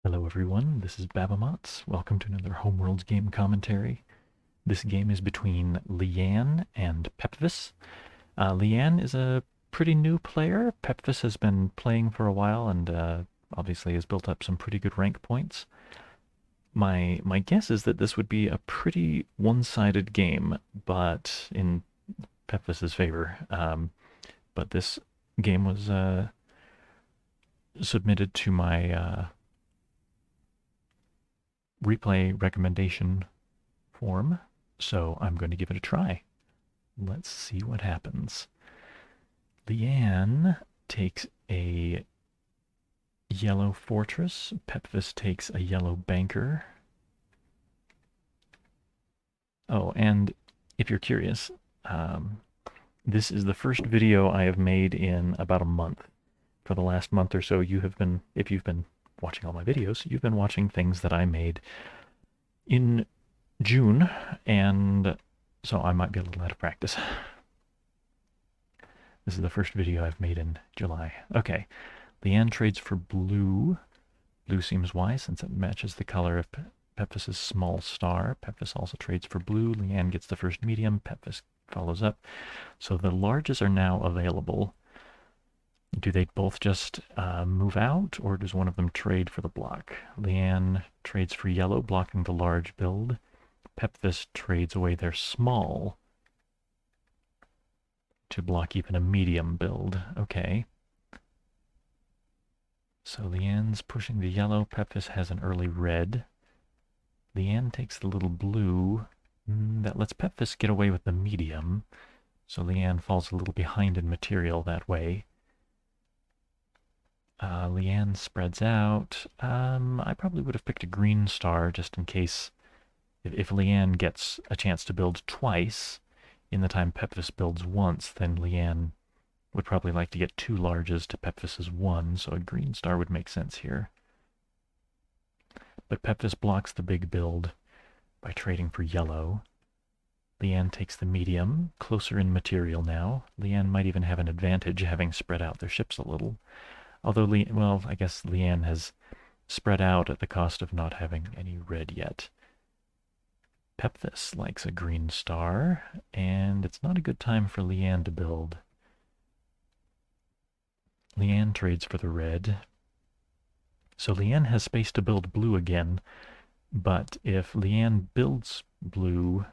Hello everyone, this is Babamots. Welcome to another Homeworlds game commentary. This game is between Yann and pepvis. Yann is a pretty new player. Pepvis has been playing for a while and obviously has built up some pretty good rank points. My guess is that this would be a pretty one-sided game, but in pepvis's favor. But this game was submitted to my replay recommendation form, so I'm going to give it a try. Let's see what happens. Yann takes a yellow fortress. Pepvis takes a yellow banker. Oh, and if you're curious, this is the first video I have made in about a month. For the last month or so, if you've been watching all my videos, you've been watching things that I made in June, and so I might be a little out of practice. This is the first video I've made in July. Okay, Yann trades for blue. Blue seems wise since it matches the color of Pepvis's small star. Pepvis also trades for blue. Yann gets the first medium. Pepvis follows up. So the larges are now available. Do they both just move out, or does one of them trade for the block? Yann trades for yellow, blocking the large build. Pepvis trades away their small to block even a medium build. Okay. So Yann's pushing the yellow. Pepvis has an early red. Yann takes the little blue. That lets Pepvis get away with the medium. So Yann falls a little behind in material that way. Yann spreads out. I probably would have picked a green star just in case if Yann gets a chance to build twice in the time Pepvis builds once, then Yann would probably like to get two larges to Pepvis's one, so a green star would make sense here. But Pepvis blocks the big build by trading for yellow. Yann takes the medium, closer in material now. Yann might even have an advantage having spread out their ships a little. Although, well, I guess Yann has spread out at the cost of not having any red yet. Pepvis likes a green star, and it's not a good time for Yann to build. Yann trades for the red. So Yann has space to build blue again, but if Yann builds blue,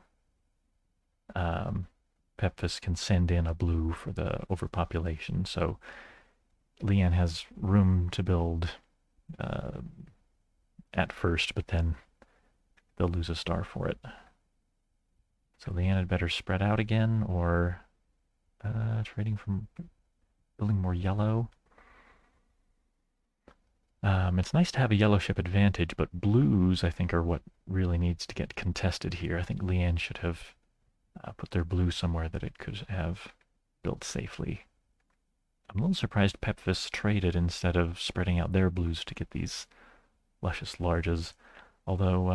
Pepvis can send in a blue for the overpopulation. So Yann has room to build at first, but then they'll lose a star for it. So Yann had better spread out again, or trading from building more yellow. It's nice to have a yellow ship advantage, but blues, I think, are what really needs to get contested here. I think Yann should have put their blue somewhere that it could have built safely. I'm a little surprised Pepvis traded instead of spreading out their blues to get these luscious larges. Although,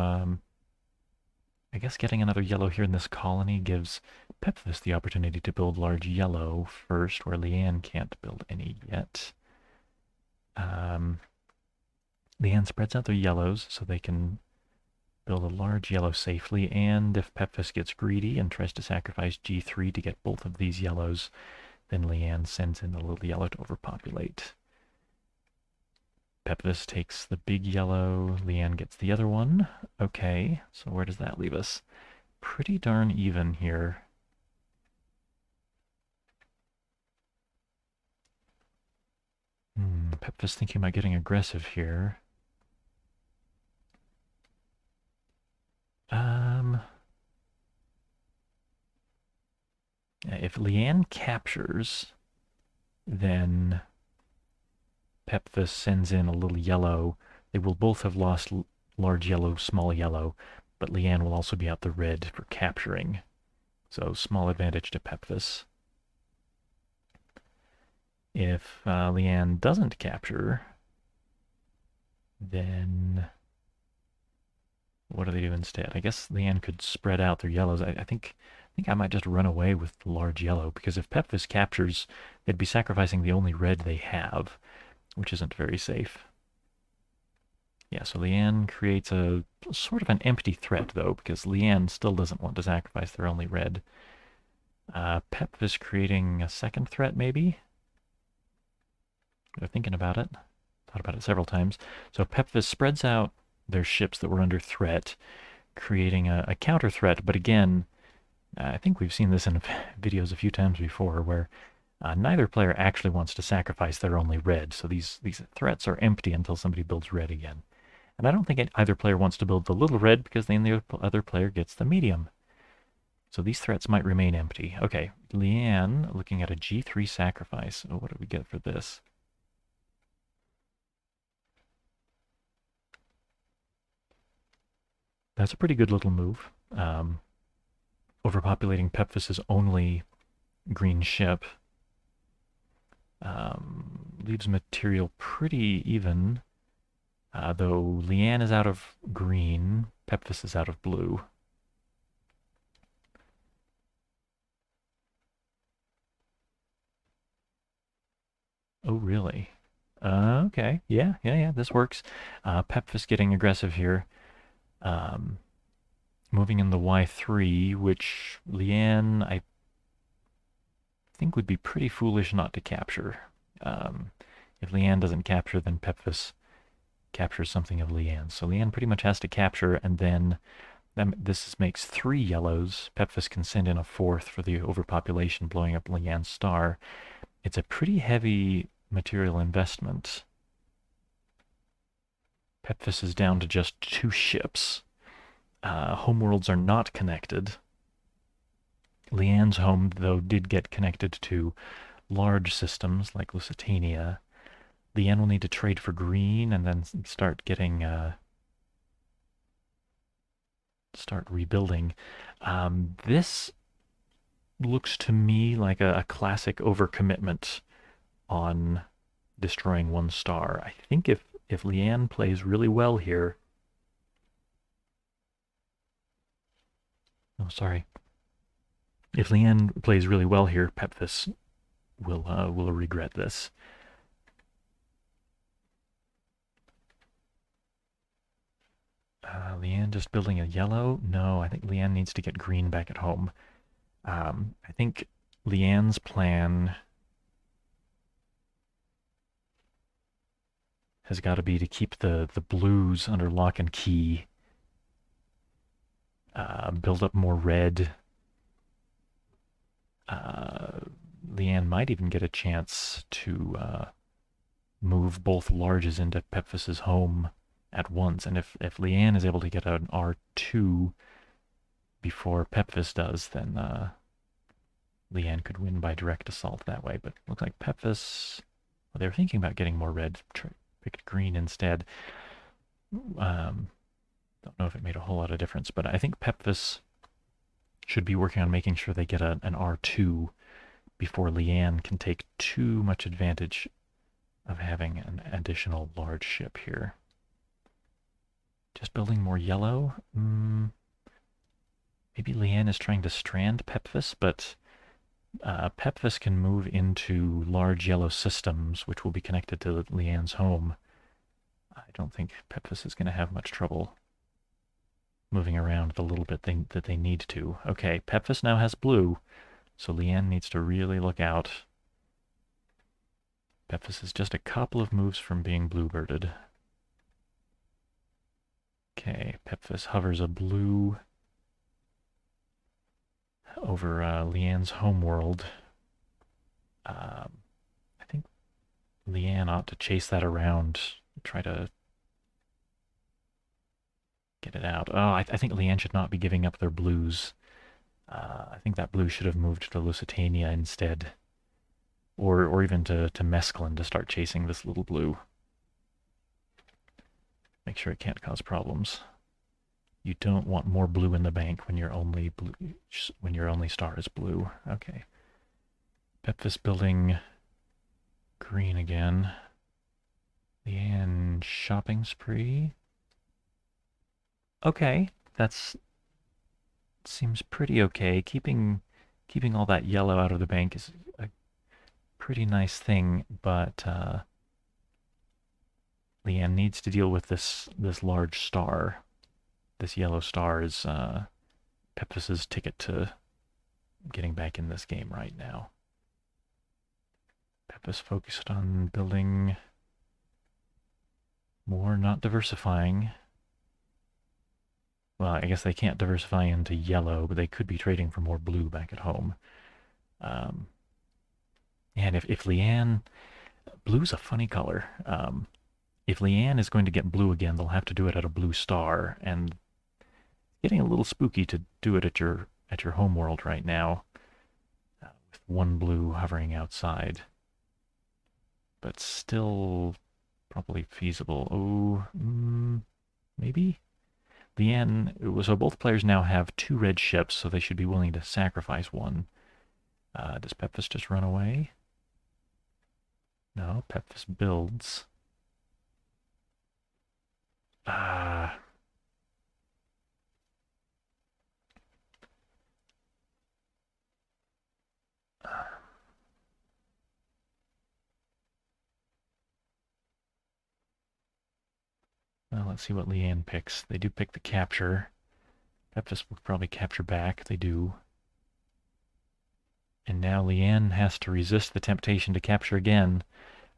I guess getting another yellow here in this colony gives Pepvis the opportunity to build large yellow first, where Yann can't build any yet. Yann spreads out their yellows so they can build a large yellow safely, and if Pepvis gets greedy and tries to sacrifice G3 to get both of these yellows, then Yann sends in the little yellow to overpopulate. Pepvis takes the big yellow, Yann gets the other one. Okay, so where does that leave us? Pretty darn even here. Pepvis thinking about getting aggressive here. If Yann captures, then Pepvis sends in a little yellow. They will both have lost large yellow, small yellow, but Yann will also be out the red for capturing. So small advantage to Pepvis. If Yann doesn't capture, then what do they do instead? I guess Yann could spread out their yellows. I think I might just run away with the large yellow, because if Pepvis captures, they'd be sacrificing the only red they have, which isn't very safe. Yeah, so Leanne creates a sort of an empty threat, though, because Leanne still doesn't want to sacrifice their only red. Pepvis creating a second threat, maybe? They're thinking about it. Thought about it several times. So Pepvis spreads out their ships that were under threat, creating a counter threat. But again, I think we've seen this in videos a few times before, where neither player actually wants to sacrifice their only red. So these threats are empty until somebody builds red again. And I don't think either player wants to build the little red because then the other player gets the medium. So these threats might remain empty. Okay, Leanne looking at a G3 sacrifice. Oh, what do we get for this? That's a pretty good little move. Overpopulating Pepvis's only green ship leaves material pretty even. Though Leanne is out of green, Pepvis is out of blue. Oh, really? Okay. Yeah. This works. Pepvis getting aggressive here. Um, moving in the Y3, which Leanne, I think, would be pretty foolish not to capture. Um, if Leanne doesn't capture, then Pepvis captures something of Leanne. So Leanne pretty much has to capture, and then this makes 3 yellows. Pepvis can send in a 4th for the overpopulation, blowing up Leanne's star. It's a pretty heavy material investment. Pepvis is down to just 2 ships. Homeworlds are not connected. Leanne's home, though, did get connected to large systems like Lusitania. Leanne will need to trade for green and then start getting start rebuilding. This looks to me like a classic overcommitment on destroying 1 star. I think if Leanne plays really well here. Oh, sorry. If Leanne plays really well here, Pepvis will regret this. Leanne just building a yellow? No, I think Leanne needs to get green back at home. I think Leanne's plan has got to be to keep the blues under lock and key, build up more red. Leanne might even get a chance to move both larges into Pepvis's home at once. And if Leanne is able to get an R2 before Pepvis does, then Leanne could win by direct assault that way. But it looks like Pepvis, well, they were thinking about getting more red, picked green instead. Don't know if it made a whole lot of difference, but I think Pepvis should be working on making sure they get an R2 before Leanne can take too much advantage of having an additional large ship here. Just building more yellow? Maybe Leanne is trying to strand Pepvis, but Pepvis can move into large yellow systems, which will be connected to Leanne's home. I don't think Pepvis is going to have much trouble moving around the little bit that they need to. Okay, Pepvis now has blue, so Leanne needs to really look out. Pepvis is just a couple of moves from being bluebirded. Okay, Pepvis hovers a blue over Leanne's homeworld. I think Leanne ought to chase that around, try to get it out. Oh, I think Leanne should not be giving up their blues. I think that blue should have moved to Lusitania instead. Or even to Mescaline to start chasing this little blue. Make sure it can't cause problems. You don't want more blue in the bank when your only star is blue. Okay. Pepvis building green again. Leanne shopping spree. Okay, that's seems pretty okay. Keeping all that yellow out of the bank is a pretty nice thing, but Leanne needs to deal with this large star. This yellow star is Pepvis's ticket to getting back in this game right now. Pepvis focused on building more, not diversifying. Well, I guess they can't diversify into yellow, but they could be trading for more blue back at home. Um, and if Leanne, blue's a funny color. If Leanne is going to get blue again, they'll have to do it at a blue star, and getting a little spooky to do it at your home world right now, with one blue hovering outside. But still probably feasible. Oh, maybe? Leanne, so both players now have 2 red ships, so they should be willing to sacrifice one. Does Pepvis just run away? No, Pepvis builds. Uh, well, let's see what Leanne picks. They do pick the capture. Pepvis will probably capture back. They do. And now Leanne has to resist the temptation to capture again.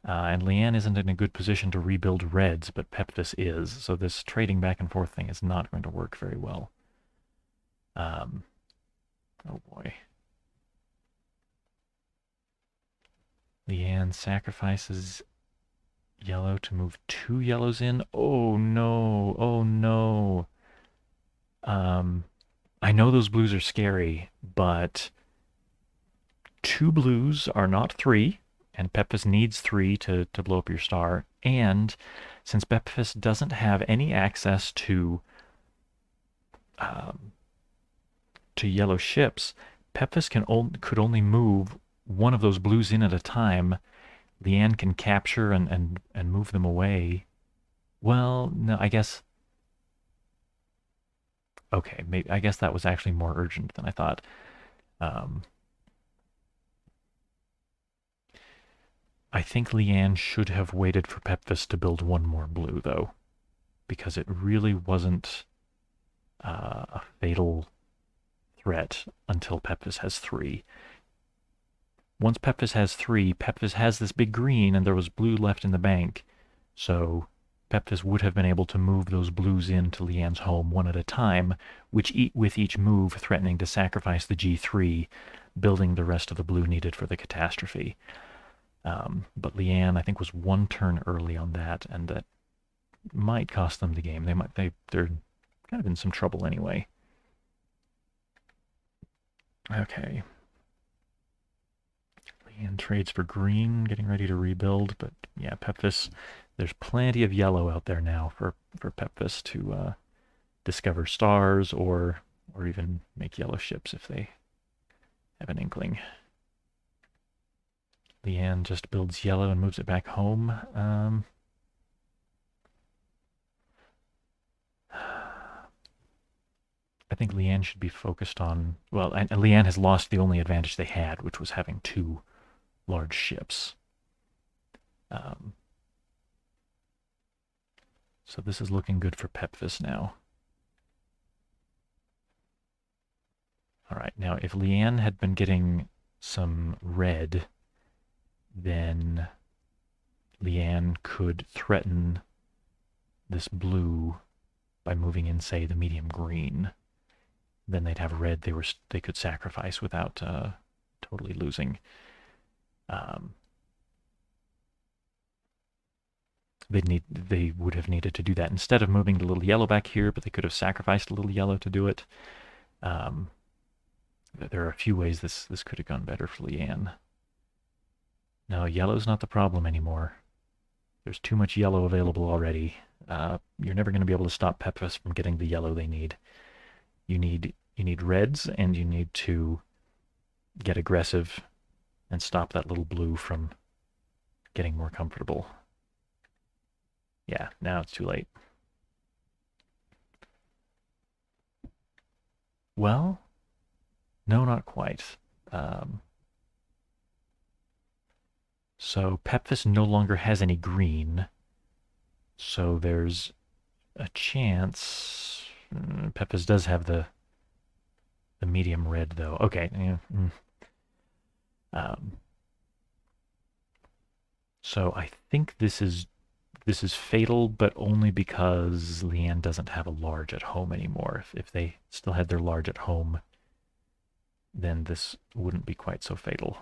And Leanne isn't in a good position to rebuild reds, but Pepvis is. So this trading back and forth thing is not going to work very well. Oh boy. Leanne sacrifices yellow to move 2 yellows in. Oh no, oh no. I know those blues are scary, but 2 blues are not 3, and Pepvis needs 3 to blow up your star. And since Pepvis doesn't have any access to yellow ships, Pepvis could only move one of those blues in at a time. Leanne can capture and move them away. Well, no, I guess. Okay, maybe I guess that was actually more urgent than I thought. Um, I think Leanne should have waited for Pepvis to build one more blue, though, because it really wasn't a fatal threat until Pepvis has 3. Once Pepvis has 3, Pepvis has this big green, and there was blue left in the bank, so Pepvis would have been able to move those blues into Leanne's home one at a time, with each move threatening to sacrifice the G3, building the rest of the blue needed for the catastrophe. But Leanne, I think, was 1 turn early on that, and that might cost them the game. They're kind of in some trouble anyway. Okay. Leanne trades for green, getting ready to rebuild, but yeah, Pepvis, there's plenty of yellow out there now for Pepvis to discover stars or even make yellow ships if they have an inkling. Leanne just builds yellow and moves it back home. I think Leanne should be focused on... Well, and Leanne has lost the only advantage they had, which was having 2 large ships. So this is looking good for Pepvis now. All right, now if Leanne had been getting some red, then Leanne could threaten this blue by moving in, say, the medium green. Then they'd have red they could sacrifice without totally losing. They would have needed to do that instead of moving the little yellow back here, but they could have sacrificed a little yellow to do it. There are a few ways this could have gone better for Leanne. No, yellow's not the problem anymore. There's too much yellow available already. You're never going to be able to stop Pepvis from getting the yellow they need. You need reds, and you need to get aggressive and stop that little blue from getting more comfortable. Yeah, now it's too late. Well, no, not quite. So Pepvis no longer has any green, So there's a chance. Pepvis does have the medium red though. Okay. Yeah, um, so I think this is fatal, but only because Leanne doesn't have a large at home anymore. If they still had their large at home, then this wouldn't be quite so fatal.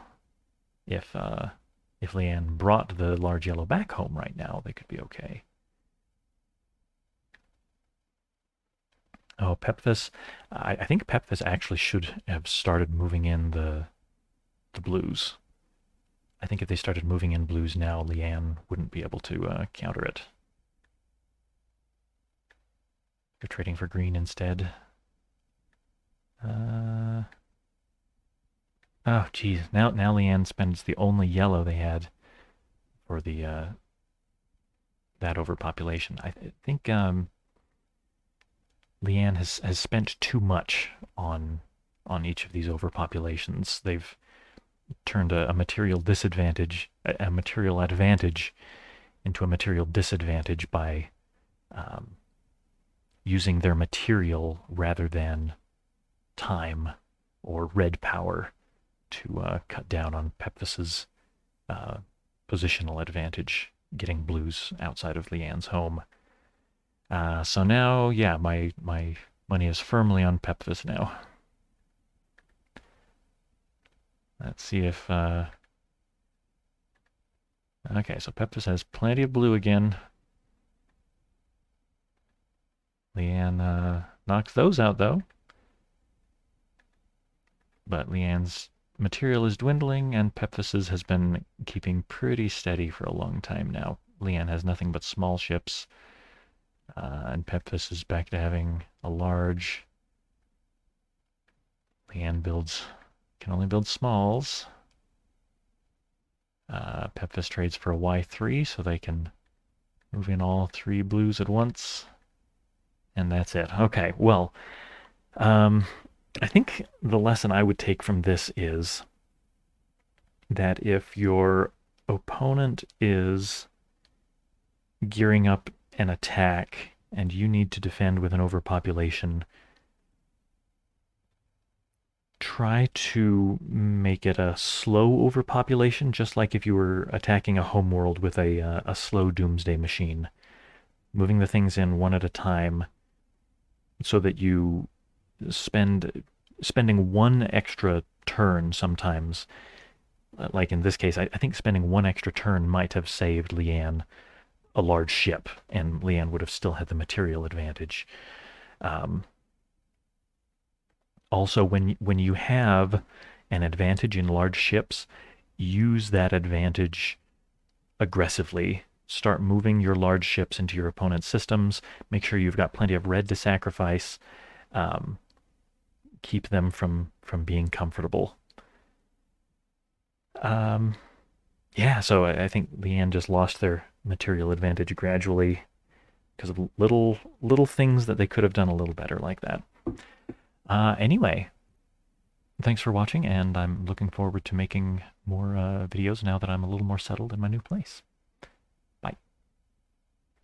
If Leanne brought the large yellow back home right now, they could be okay. Oh, Pepvis. I think Pepvis actually should have started moving in the blues. I think if they started moving in blues now, Leanne wouldn't be able to counter it. They're trading for green instead. Oh, geez. Now Leanne spends the only yellow they had for the that overpopulation. I think Leanne has spent too much on each of these overpopulations. They've turned a material disadvantage, a material advantage, into a material disadvantage by using their material rather than time or red power to cut down on Pepvis's positional advantage, getting blues outside of Leanne's home. So now, yeah, my money is firmly on Pepvis now. Let's see if... okay, so Pepvis has plenty of blue again. Leanne knocks those out, though. But Leanne's material is dwindling, and Pepvis's has been keeping pretty steady for a long time now. Leanne has nothing but small ships, and Pepvis is back to having a large. Leanne can only build smalls. Pepvis trades for a Y3 so they can move in all 3 blues at once. And that's it. Okay, well, I think the lesson I would take from this is that if your opponent is gearing up an attack and you need to defend with an overpopulation, try to make it a slow overpopulation, just like if you were attacking a homeworld with a slow doomsday machine. Moving the things in one at a time so that you spending one extra turn sometimes, like in this case, I think spending one extra turn might have saved Leanne a large ship, and Leanne would have still had the material advantage. Also, when you have an advantage in large ships, use that advantage aggressively. Start moving your large ships into your opponent's systems. Make sure you've got plenty of red to sacrifice. Keep them from being comfortable. Yeah, so I think Leanne just lost their material advantage gradually because of little things that they could have done a little better like that. Anyway, thanks for watching, and I'm looking forward to making more videos now that I'm a little more settled in my new place.